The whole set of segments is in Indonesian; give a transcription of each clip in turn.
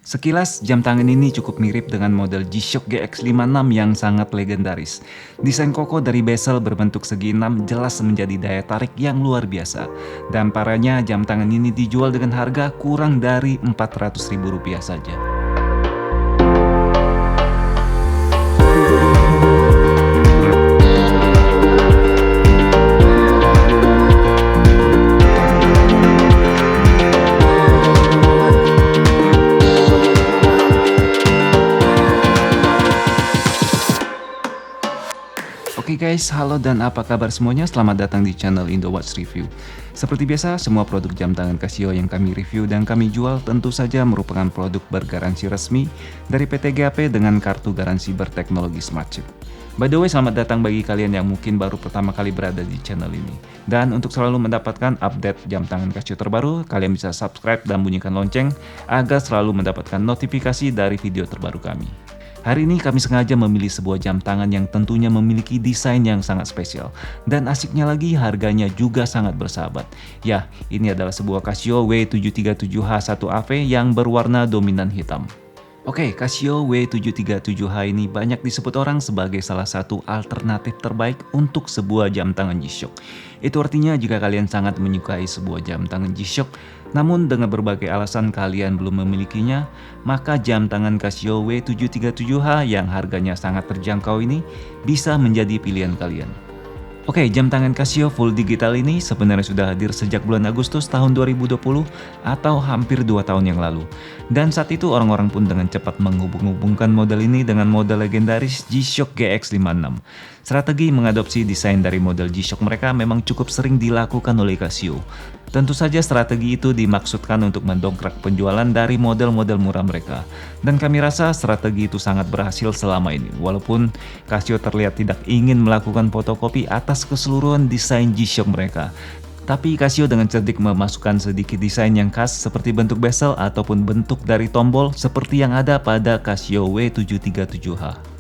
Sekilas, jam tangan ini cukup mirip dengan model G-Shock GX56 yang sangat legendaris. Desain kokoh dari bezel berbentuk segi 6 jelas menjadi daya tarik yang luar biasa. Dan parahnya, jam tangan ini dijual dengan harga kurang dari Rp400.000 saja. Oke guys, halo dan apa kabar semuanya? Selamat datang di channel Indowatch Review. Seperti biasa, semua produk jam tangan Casio yang kami review dan kami jual tentu saja merupakan produk bergaransi resmi dari PT GAP dengan kartu garansi berteknologi Smart Chip. By the way, selamat datang bagi kalian yang mungkin baru pertama kali berada di channel ini. Dan untuk selalu mendapatkan update jam tangan Casio terbaru, kalian bisa subscribe dan bunyikan lonceng agar selalu mendapatkan notifikasi dari video terbaru kami. Hari ini kami sengaja memilih sebuah jam tangan yang tentunya memiliki desain yang sangat spesial. Dan asiknya lagi harganya juga sangat bersahabat. Ya, ini adalah sebuah Casio W737H1AV yang berwarna dominan hitam. Oke, Casio W737H ini banyak disebut orang sebagai salah satu alternatif terbaik untuk sebuah jam tangan G-Shock. Itu artinya jika kalian sangat menyukai sebuah jam tangan G-Shock, namun dengan berbagai alasan kalian belum memilikinya, maka jam tangan Casio W737H yang harganya sangat terjangkau ini bisa menjadi pilihan kalian. Oke, jam tangan Casio full digital ini sebenarnya sudah hadir sejak bulan Agustus tahun 2020 atau hampir 2 tahun yang lalu. Dan saat itu orang-orang pun dengan cepat menghubung-hubungkan model ini dengan model legendaris G-Shock GX56. Strategi mengadopsi desain dari model G-Shock mereka memang cukup sering dilakukan oleh Casio. Tentu saja strategi itu dimaksudkan untuk mendongkrak penjualan dari model-model murah mereka. Dan kami rasa strategi itu sangat berhasil selama ini. Walaupun Casio terlihat tidak ingin melakukan fotokopi atas keseluruhan desain G-Shock mereka. Tapi Casio dengan cerdik memasukkan sedikit desain yang khas seperti bentuk bezel ataupun bentuk dari tombol seperti yang ada pada Casio W737H.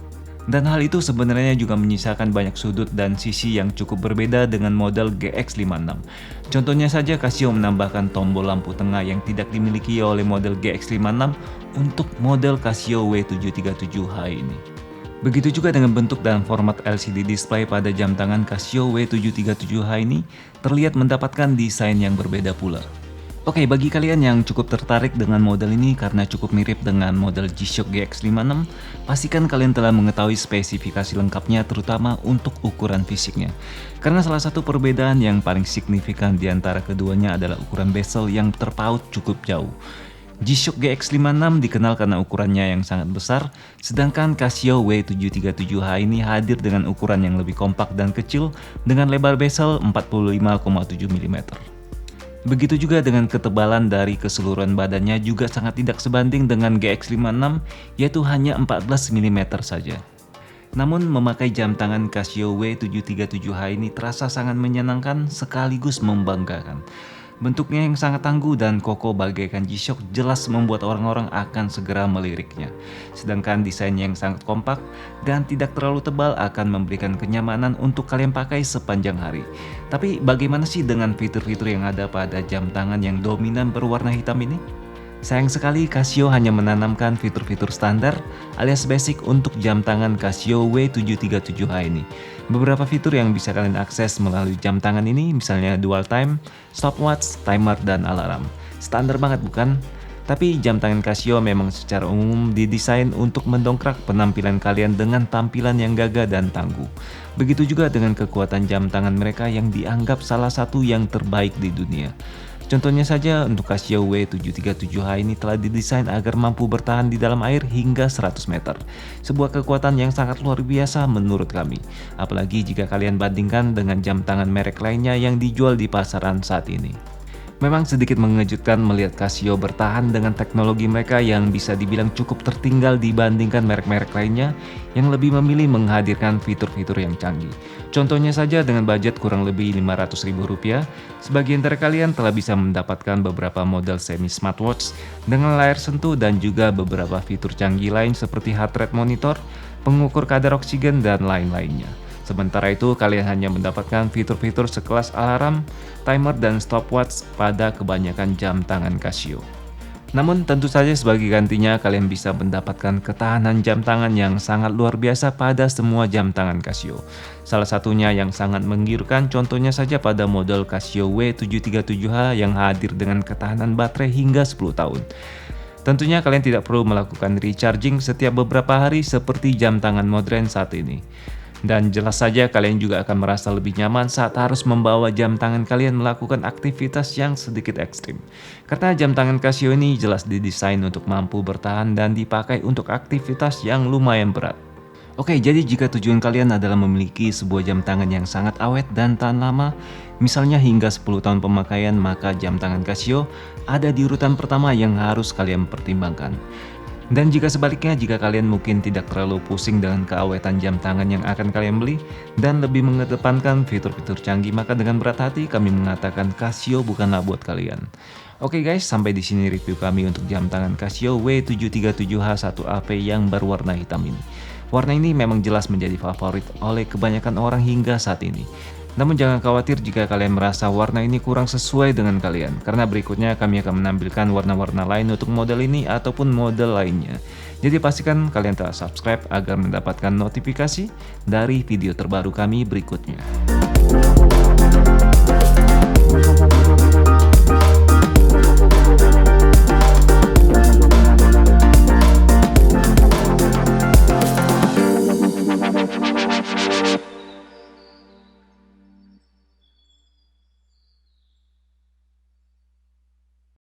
Dan hal itu sebenarnya juga menyisakan banyak sudut dan sisi yang cukup berbeda dengan model GX56. Contohnya saja Casio menambahkan tombol lampu tengah yang tidak dimiliki oleh model GX56 untuk model Casio W737H ini. Begitu juga dengan bentuk dan format LCD display pada jam tangan Casio W737H ini terlihat mendapatkan desain yang berbeda pula. Oke, bagi kalian yang cukup tertarik dengan model ini karena cukup mirip dengan model G-Shock GX56, pastikan kalian telah mengetahui spesifikasi lengkapnya terutama untuk ukuran fisiknya. Karena salah satu perbedaan yang paling signifikan di antara keduanya adalah ukuran bezel yang terpaut cukup jauh. G-Shock GX56 dikenal karena ukurannya yang sangat besar, sedangkan Casio W737H ini hadir dengan ukuran yang lebih kompak dan kecil dengan lebar bezel 45,7 mm. Begitu juga dengan ketebalan dari keseluruhan badannya juga sangat tidak sebanding dengan GX56 yaitu hanya 14 mm saja. Namun memakai jam tangan Casio W737H ini terasa sangat menyenangkan sekaligus membanggakan. Bentuknya yang sangat tangguh dan kokoh bagaikan G-Shock jelas membuat orang-orang akan segera meliriknya. Sedangkan desainnya yang sangat kompak dan tidak terlalu tebal akan memberikan kenyamanan untuk kalian pakai sepanjang hari. Tapi bagaimana sih dengan fitur-fitur yang ada pada jam tangan yang dominan berwarna hitam ini? Sayang sekali Casio hanya menanamkan fitur-fitur standar alias basic untuk jam tangan Casio W737H ini. Beberapa fitur yang bisa kalian akses melalui jam tangan ini misalnya dual time, stopwatch, timer, dan alarm. Standar banget bukan? Tapi jam tangan Casio memang secara umum didesain untuk mendongkrak penampilan kalian dengan tampilan yang gagah dan tangguh. Begitu juga dengan kekuatan jam tangan mereka yang dianggap salah satu yang terbaik di dunia. Contohnya saja untuk Casio W737H ini telah didesain agar mampu bertahan di dalam air hingga 100 meter. Sebuah kekuatan yang sangat luar biasa menurut kami. Apalagi jika kalian bandingkan dengan jam tangan merek lainnya yang dijual di pasaran saat ini. Memang sedikit mengejutkan melihat Casio bertahan dengan teknologi mereka yang bisa dibilang cukup tertinggal dibandingkan merek-merek lainnya yang lebih memilih menghadirkan fitur-fitur yang canggih. Contohnya saja dengan budget kurang lebih Rp500.000, sebagian dari kalian telah bisa mendapatkan beberapa model semi smartwatch dengan layar sentuh dan juga beberapa fitur canggih lain seperti heart rate monitor, pengukur kadar oksigen, dan lain-lainnya. Sementara itu, kalian hanya mendapatkan fitur-fitur sekelas alarm, timer, dan stopwatch pada kebanyakan jam tangan Casio. Namun tentu saja sebagai gantinya kalian bisa mendapatkan ketahanan jam tangan yang sangat luar biasa pada semua jam tangan Casio. Salah satunya yang sangat menggiurkan contohnya saja pada model Casio W737H yang hadir dengan ketahanan baterai hingga 10 tahun. Tentunya kalian tidak perlu melakukan recharging setiap beberapa hari seperti jam tangan modern saat ini. Dan jelas saja kalian juga akan merasa lebih nyaman saat harus membawa jam tangan kalian melakukan aktivitas yang sedikit ekstrim. Karena jam tangan Casio ini jelas didesain untuk mampu bertahan dan dipakai untuk aktivitas yang lumayan berat. Oke, jadi jika tujuan kalian adalah memiliki sebuah jam tangan yang sangat awet dan tahan lama, misalnya hingga 10 tahun pemakaian, maka jam tangan Casio ada di urutan pertama yang harus kalian pertimbangkan. Dan jika sebaliknya, jika kalian mungkin tidak terlalu pusing dengan keawetan jam tangan yang akan kalian beli dan lebih mengedepankan fitur-fitur canggih, maka dengan berat hati kami mengatakan Casio bukanlah buat kalian. Oke guys, sampai di sini review kami untuk jam tangan Casio W737H1AP yang berwarna hitam ini. Warna ini memang jelas menjadi favorit oleh kebanyakan orang hingga saat ini. Namun jangan khawatir jika kalian merasa warna ini kurang sesuai dengan kalian, karena berikutnya kami akan menampilkan warna-warna lain untuk model ini ataupun model lainnya. Jadi pastikan kalian telah subscribe agar mendapatkan notifikasi dari video terbaru kami berikutnya.